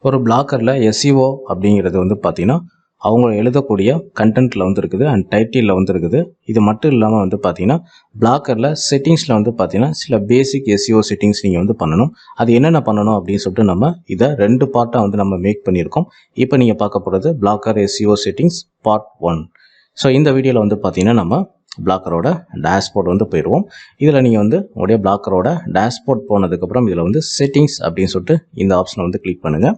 ஒரு பிளாக்கரில் SEO அப்படிங்கிறது வந்து பார்த்தீங்கன்னா அவங்க எழுதக்கூடிய கண்டென்ட்டில் வந்து இருக்குது அண்ட் டைட்டிலில் வந்து இருக்குது. இது மட்டும் இல்லாமல் வந்து பார்த்தீங்கன்னா பிளாக்கரில் செட்டிங்ஸில் வந்து பார்த்தீங்கன்னா சில பேசிக் SEO செட்டிங்ஸ் நீங்கள் வந்து பண்ணணும். அது என்னென்ன பண்ணணும் அப்படின்னு சொல்லிட்டு நம்ம இதை 2 பார்ட்டாக வந்து நம்ம மேக் பண்ணியிருக்கோம். இப்போ நீங்கள் பார்க்க போகிறது blogger SEO settings part 1. So இந்த வீடியோவில் வந்து பார்த்தீங்கன்னா நம்ம பிளாக்கரோட டேஷ்போர்ட் வந்து போயிடுவோம். இதில் நீங்கள் வந்து உங்களுடைய பிளாக்கரோட டேஷ்போர்ட் போனதுக்கப்புறம் இதில் வந்து செட்டிங்ஸ் அப்படின்னு சொல்லிட்டு இந்த ஆப்ஷனை வந்து கிளிக் பண்ணுங்கள்.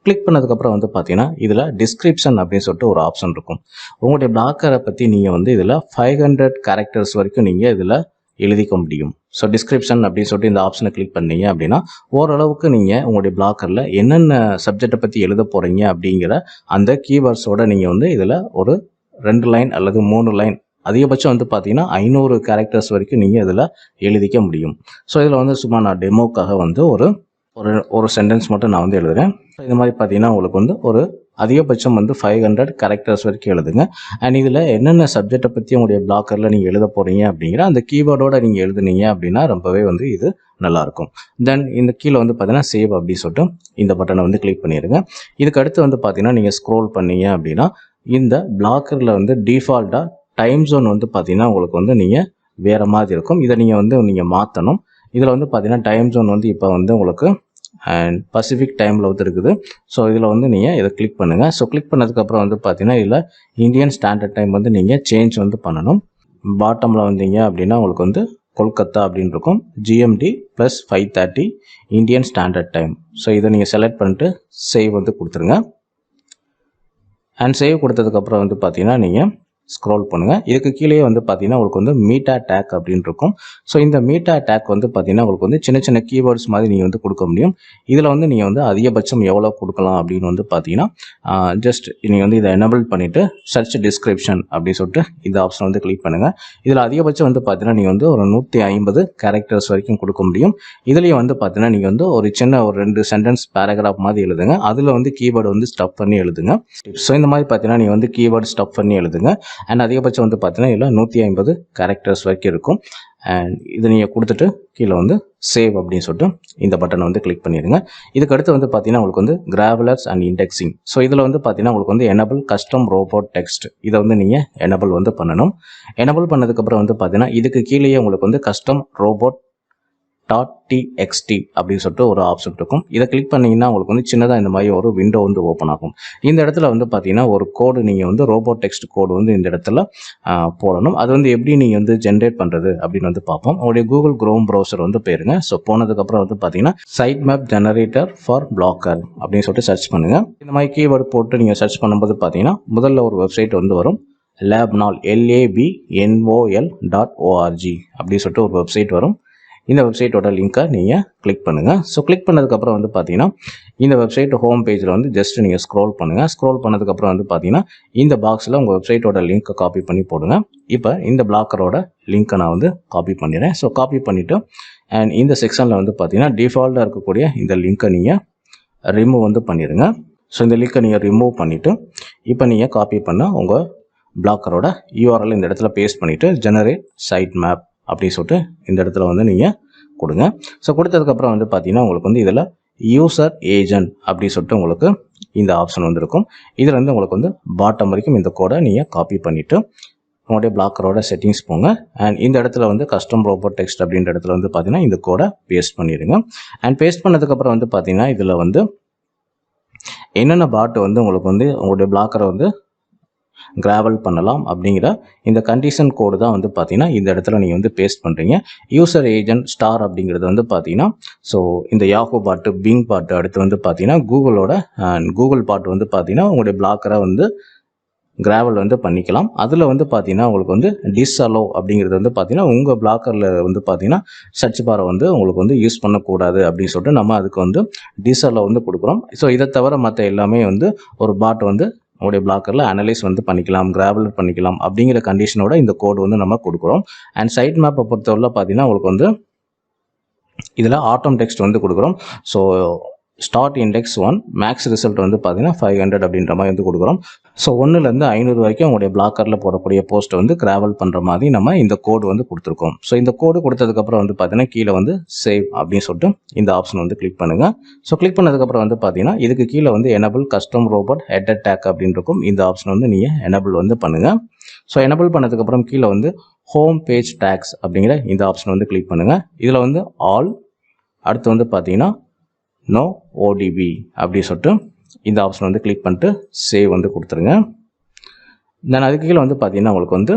கிளிக் பண்ணதுக்கப்புறம் வந்து பார்த்தீங்கன்னா இதில் டிஸ்கிரிப்ஷன் அப்படின்னு சொல்லிட்டு ஒரு ஆப்ஷன் இருக்கும். உங்களுடைய பிளாக்கரை பற்றி நீங்கள் வந்து இதில் 500 கேரக்டர்ஸ் வரைக்கும் நீங்கள் இதில் எழுதிக்க முடியும். ஸோ டிஸ்கிரிப்ஷன் அப்படின்னு சொல்லிட்டு இந்த ஆப்ஷனை கிளிக் பண்ணீங்க அப்படின்னா ஓரளவுக்கு நீங்கள் உங்களுடைய பிளாக்கரில் என்னென்ன சப்ஜெக்டை பற்றி எழுத போகிறீங்க அப்படிங்கிற அந்த கீவேர்ட்ஸோட நீங்கள் வந்து இதில் ஒரு 2 லைன் அல்லது 3 லைன் அதிகபட்சம் வந்து பார்த்தீங்கன்னா 500 கேரக்டர்ஸ் வரைக்கும் நீங்கள் இதில் எழுதிக்க முடியும். ஸோ இதில் வந்து சும்மா நான் டெமோக்காக வந்து ஒரு சென்டென்ஸ் மட்டும் நான் வந்து எழுதுகிறேன். இந்த மாதிரி பார்த்தீங்கன்னா உங்களுக்கு வந்து ஒரு அதிகபட்சம் வந்து 500 கேரக்டர்ஸ் வரைக்கும் எழுதுங்க. அண்ட் இதில் என்னென்ன சப்ஜெக்டை பற்றி உங்களுடைய பிளாக்கரில் நீங்கள் எழுத போகிறீங்க அப்படிங்கிற அந்த கீவேர்டோடு நீங்கள் எழுதுனீங்க அப்படின்னா ரொம்பவே வந்து இது நல்லாயிருக்கும். தென் இந்த கீழே வந்து பார்த்தீங்கன்னா சேவ் அப்படின்னு சொல்லிட்டு இந்த பட்டனை வந்து கிளிக் பண்ணிடுங்க. இதுக்கு அடுத்து வந்து பார்த்தீங்கன்னா நீங்கள் ஸ்க்ரோல் பண்ணீங்க அப்படின்னா இந்த பிளாக்கரில் வந்து டிஃபால்ட்டாக டைம் ஜோன் வந்து பார்த்தீங்கன்னா உங்களுக்கு வந்து நீங்கள் வேறு மாதிரி இருக்கும். இதை நீங்கள் மாற்றணும். இதில் வந்து பார்த்தீங்கன்னா டைம் ஜோன் வந்து இப்போ வந்து உங்களுக்கு அண்ட் பசிபிக் டைமில் வந்து இருக்குது. ஸோ இதில் வந்து நீங்கள் இதை கிளிக் பண்ணுங்கள். ஸோ கிளிக் பண்ணதுக்கப்புறம் வந்து பார்த்தீங்கன்னா இதில் இந்தியன் ஸ்டாண்டர்ட் டைம் வந்து நீங்கள் சேஞ்ச் வந்து பண்ணணும். பாட்டமில் வந்தீங்க அப்படின்னா உங்களுக்கு வந்து கொல்கத்தா அப்படின்னு இருக்கும். GMT + 5:30 Indian standard time. So இதை நீங்கள் செலக்ட் பண்ணிட்டு சேவ் வந்து கொடுத்துருங்க. அண்ட் சேவ் கொடுத்ததுக்கப்புறம் வந்து பார்த்தீங்கன்னா நீங்கள் ஸ்க்ரோல் பண்ணுங்கள். இதுக்கு கீழே வந்து பார்த்தீங்கன்னா உங்களுக்கு வந்து மீட்டா டேக் அப்படின்னு இருக்கும். ஸோ இந்த மீட்டா டேக் வந்து பார்த்தீங்கன்னா உங்களுக்கு வந்து சின்ன சின்ன கீவேர்ட்ஸ் மாதிரி நீங்கள் வந்து கொடுக்க முடியும். இதில் வந்து நீங்கள் வந்து அதிகபட்சம் எவ்வளோ கொடுக்கலாம் அப்படின்னு வந்து பார்த்தீங்கன்னா ஜஸ்ட் நீங்கள் வந்து இதை எனபிள் பண்ணிவிட்டு சர்ச் டிஸ்கிரிப்ஷன் அப்படின்னு சொல்லிட்டு இந்த ஆப்ஷன் வந்து கிளிக் பண்ணுங்கள். இதில் அதிகபட்சம் வந்து பார்த்தீங்கன்னா நீங்கள் வந்து ஒரு 150 கேரக்டர்ஸ் வரைக்கும் கொடுக்க முடியும். இதுலேயும் வந்து பார்த்தீங்கன்னா நீங்கள் வந்து ஒரு சின்ன ஒரு 2 சென்டென்ஸ் பேராகிராஃப் மாதிரி எழுதுங்க. அதில் வந்து கீவேர்டு வந்து ஸ்டப் பண்ணி எழுதுங்க. ஸோ இந்த மாதிரி பார்த்தீங்கன்னா நீங்கள் வந்து கீவேர்டு ஸ்டப் பண்ணி எழுதுங்க. அண்ட் அதிகபட்சம் வந்து பார்த்தீங்கன்னா இதில் 150 கேரக்டர்ஸ் வரைக்கும் இருக்கும். அண்ட் இதை நீங்கள் கொடுத்துட்டு கீழே வந்து சேவ் அப்படின்னு சொல்லிட்டு இந்த பட்டனை வந்து கிளிக் பண்ணிடுங்க. இதுக்கு அடுத்து வந்து பார்த்தீங்கன்னா உங்களுக்கு வந்து கிராவலர்ஸ் அண்ட் இண்டெக்ஸிங். ஸோ இதில் வந்து பார்த்தீங்கன்னா உங்களுக்கு வந்து எனபிள் கஸ்டம் ரோபோட் டெக்ஸ்ட் இதை வந்து நீங்கள் எனபிள் வந்து பண்ணணும். எனபிள் பண்ணதுக்கப்புறம் வந்து பார்த்தீங்கன்னா இதுக்கு கீழேயே உங்களுக்கு வந்து கஸ்டம் ரோபோட் .txt அப்படின்னு சொல்லிட்டு ஒரு ஆப்ஷன் இருக்கும். இதை கிளிக் பண்ணிங்கன்னா உங்களுக்கு வந்து சின்னதாக இந்த மாதிரி ஒரு விண்டோ வந்து ஓப்பன் ஆகும். இந்த இடத்துல வந்து பார்த்தீங்கன்னா ஒரு கோடு நீங்கள் வந்து ரோபோட் டெக்ஸ்ட் கோடு வந்து இந்த இடத்துல போடணும். அது வந்து எப்படி நீங்கள் வந்து ஜென்ரேட் பண்ணுறது அப்படின்னு வந்து பார்ப்போம். உங்களுடைய கூகுள் குரோம் ப்ரௌசர் வந்து போயிருங்க. ஸோ போனதுக்கப்புறம் வந்து பார்த்தீங்கன்னா side map generator for blogger அப்படின்னு சொல்லிட்டு சர்ச் பண்ணுங்கள். இந்த மாதிரி கீவேர்டு போட்டு நீங்கள் சர்ச் பண்ணும்போது பார்த்தீங்கன்னா முதல்ல ஒரு வெப்சைட் வந்து வரும். labnol labnol.org அப்படின்னு சொல்லிட்டு ஒரு வெப்சைட் வரும். இந்த வெப்சைட்டோட லிங்க்கை நீங்கள் கிளிக் பண்ணுங்கள். ஸோ கிளிக் பண்ணதுக்கப்புறம் வந்து பார்த்தீங்கன்னா இந்த வெப்சைட் ஹோம் பேஜில் வந்து ஜஸ்ட் நீங்கள் ஸ்க்ரோல் பண்ணுங்கள். ஸ்க்ரோல் பண்ணதுக்கப்புறம் வந்து பார்த்தீங்கன்னா இந்த பாக்ஸில் உங்கள் வெப்சைட்டோட லிங்க்கை காப்பி பண்ணி போடுங்க. இப்போ இந்த பிளாக்கரோட லிங்க்கை நான் வந்து காப்பி பண்ணிடுறேன். ஸோ காப்பி பண்ணிவிட்டு அண்ட் இந்த செக்ஷனில் வந்து பார்த்தீங்கன்னா டிஃபால்ட்டாக இருக்கக்கூடிய இந்த லிங்க்கை நீங்கள் ரிமூவ் வந்து பண்ணிடுங்க. ஸோ இந்த லிங்க்கை நீங்கள் ரிமூவ் பண்ணிவிட்டு இப்போ நீங்கள் காப்பி பண்ண உங்கள் பிளாக்கரோட URL இந்த இடத்துல பேஸ்ட் பண்ணிவிட்டு ஜெனரேட் சைட் மேப் அப்படின்னு சொல்லிட்டு இந்த இடத்துல வந்து நீங்கள் கொடுங்க. ஸோ கொடுத்ததுக்கப்புறம் வந்து பார்த்தீங்கன்னா உங்களுக்கு வந்து இதில் யூசர் ஏஜென்ட் அப்படின்னு சொல்லிட்டு உங்களுக்கு இந்த ஆப்ஷன் வந்து இருக்கும். இதில் வந்து உங்களுக்கு வந்து பாட்டம் வரைக்கும் இந்த கோடை நீங்கள் காப்பி பண்ணிவிட்டு உங்களுடைய பிளாக்கரோட செட்டிங்ஸ் போங்க. அண்ட் இந்த இடத்துல வந்து கஸ்டம் ரோபோட் டெக்ஸ்ட் அப்படின்ற இடத்துல வந்து பார்த்தீங்கன்னா இந்த கோடை பேஸ்ட் பண்ணிடுங்க. அண்ட் பேஸ்ட் பண்ணதுக்கப்புறம் வந்து பார்த்தீங்கன்னா இதில் வந்து என்னென்ன பாட்டு வந்து உங்களுக்கு வந்து உங்களுடைய பிளாக்கரை வந்து கிராவல் பண்ணலாம் அப்படிங்கிற இந்த கண்டிஷன் கோடு தான் வந்து பார்த்தீங்கன்னா இந்த இடத்துல நீங்கள் வந்து பேஸ்ட் பண்ணுறீங்க. யூசர் ஏஜென்ட் ஸ்டார் அப்படிங்கிறது வந்து பார்த்தீங்கன்னா ஸோ இந்த யாஹூ பாட்டு, பிங் பாட்டு, அடுத்து வந்து பார்த்தீங்கன்னா கூகுள் பாட்டு வந்து பார்த்தீங்கன்னா உங்களுடைய பிளாக்கரை வந்து கிராவல் வந்து பண்ணிக்கலாம். அதில் வந்து பார்த்தீங்கன்னா உங்களுக்கு வந்து டிஸ்அலோ அப்படிங்கிறது வந்து பார்த்தீங்கன்னா உங்கள் பிளாக்கரில் வந்து பார்த்தீங்கன்னா சர்ச் பாரை வந்து உங்களுக்கு வந்து யூஸ் பண்ணக்கூடாது அப்படின்னு சொல்லிட்டு நம்ம அதுக்கு வந்து டிஸ்அலோ வந்து கொடுக்குறோம். ஸோ இதை தவிர மற்ற எல்லாமே வந்து ஒரு பாட் வந்து உங்களுடைய பிளாக்கரில் அனலைஸ் வந்து பண்ணிக்கலாம், கிராவலர் பண்ணிக்கலாம் அப்படிங்கிற கண்டிஷனோட இந்த கோடு வந்து நம்ம கொடுக்குறோம். அண்ட் சைட் மேப்பை பொறுத்தவரை பார்த்தீங்கன்னா உங்களுக்கு வந்து இதில் ஆட்டம் டெக்ஸ்ட் வந்து கொடுக்குறோம். So start index 1 max result வந்து பார்த்தீங்கன்னா 500 அப்படின்ற மாதிரி வந்து கொடுக்குறோம். ஸோ 1லேருந்து 500 வரைக்கும் உங்களுடைய பிளாக்கரில் போடக்கூடிய போஸ்ட்டை வந்து கிராவல் பண்ணுற மாதிரி நம்ம இந்த கோடு வந்து கொடுத்துருக்கோம். ஸோ இந்த கோடு கொடுத்ததுக்கப்புறம் வந்து பார்த்தீங்கன்னா கீழே வந்து சேவ் அப்படின்னு சொல்லிட்டு இந்த ஆப்ஷன் வந்து கிளிக் பண்ணுங்கள். ஸோ கிளிக் பண்ணதுக்கப்புறம் வந்து பார்த்தீங்கன்னா இதுக்கு கீழே வந்து enable custom robot header take அப்படின்னு இருக்கும். இந்த ஆப்ஷன் வந்து நீங்கள் எனபிள் வந்து பண்ணுங்கள். ஸோ எனபிள் பண்ணதுக்கப்புறம் கீழே வந்து ஹோம் பேஜ் டேக்ஸ் அப்படிங்கிற இந்த ஆப்ஷன் வந்து கிளிக் பண்ணுங்கள். இதில் வந்து ஆல், அடுத்து வந்து பார்த்தீங்கன்னா நோ ஓடிபி அப்படி சொல்லிட்டு இந்த ஆப்ஷன் வந்து கிளிக் பண்ணிட்டு சேவ் வந்து கொடுத்துருங்க. தென் அதுக்கு கீழே வந்து பார்த்தீங்கன்னா உங்களுக்கு வந்து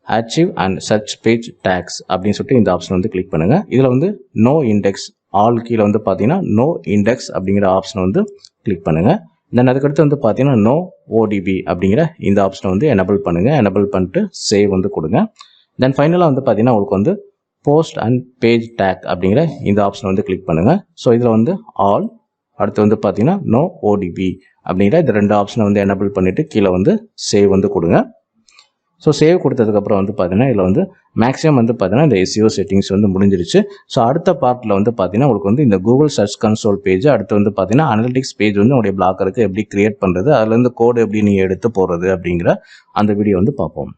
achieve and search page tags அப்படின்னு சொல்லிட்டு இந்த ஆப்ஷன் வந்து கிளிக் பண்ணுங்கள். இதில் வந்து நோ இண்டெக்ஸ், ஆல் கீழே வந்து பார்த்தீங்கன்னா நோ இண்டெக்ஸ் அப்படிங்கிற ஆப்ஷன் வந்து கிளிக் பண்ணுங்கள். தென் அதுக்கடுத்து வந்து பார்த்தீங்கன்னா நோ ஓடிபி அப்படிங்கிற இந்த ஆப்ஷனை வந்து எனபிள் பண்ணுங்கள். எனபிள் பண்ணிட்டு சேவ் வந்து கொடுங்க. தென் ஃபைனலாக வந்து பார்த்தீங்கன்னா உங்களுக்கு வந்து போஸ்ட் அண்ட் பேஜ் டேக் அப்படிங்கிற இந்த ஆப்ஷன் வந்து கிளிக் பண்ணுங்கள். ஸோ இதில் வந்து ஆல், அடுத்து வந்து பார்த்தீங்கன்னா நோ ஓடிபி அப்படிங்கிற இந்த 2 ஆப்ஷனை வந்து எனபிள் பண்ணிவிட்டு கீழே வந்து சேவ் வந்து கொடுங்க. ஸோ சேவ் கொடுத்ததுக்கப்புறம் வந்து பார்த்தீங்கன்னா இதில் வந்து மேக்ஸிமம் வந்து பார்த்தீங்கன்னா இந்த SEO செட்டிங்ஸ் வந்து முடிஞ்சிருச்சு. ஸோ அடுத்த பார்ட்டில் வந்து பார்த்தீங்கன்னா உங்களுக்கு வந்து இந்த கூகுள் சர்ச் கன்சோல் பேஜ், அடுத்து வந்து பார்த்தீங்கன்னா அனலிட்டிக்ஸ் பேஜ் வந்து உங்களுடைய பிளாக்கருக்கு எப்படி கிரியேட் பண்ணுறது, அதுலேருந்து கோடு எப்படி நீங்கள் எடுத்து போகிறது அப்படிங்கிற அந்த வீடியோ வந்து பார்ப்போம்.